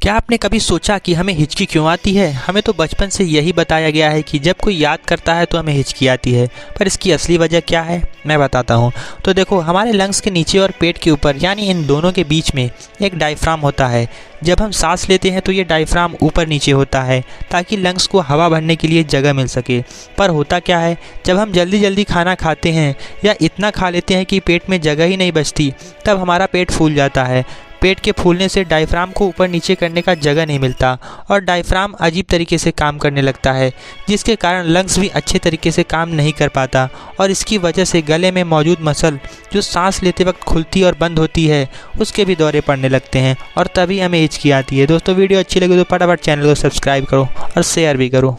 क्या आपने कभी सोचा कि हमें हिचकी क्यों आती है? हमें तो बचपन से यही बताया गया है कि जब कोई याद करता है तो हमें हिचकी आती है, पर इसकी असली वजह क्या है मैं बताता हूँ। तो देखो, हमारे लंग्स के नीचे और पेट के ऊपर यानी इन दोनों के बीच में एक डायफ्राम होता है। जब हम सांस लेते हैं तो ये डायफ्राम ऊपर नीचे होता है ताकि लंग्स को हवा भरने के लिए जगह मिल सके। पर होता क्या है, जब हम जल्दी जल्दी खाना खाते हैं या इतना खा लेते हैं कि पेट में जगह ही नहीं बचती, तब हमारा पेट फूल जाता है। पेट के फूलने से डायफ्राम को ऊपर नीचे करने का जगह नहीं मिलता और डायफ्राम अजीब तरीके से काम करने लगता है, जिसके कारण लंग्स भी अच्छे तरीके से काम नहीं कर पाता और इसकी वजह से गले में मौजूद मसल जो सांस लेते वक्त खुलती और बंद होती है उसके भी दौरे पड़ने लगते हैं और तभी हमें हिचकी आती है। दोस्तों, वीडियो अच्छी लगी तो फटाफट चैनल को सब्सक्राइब करो और शेयर भी करो।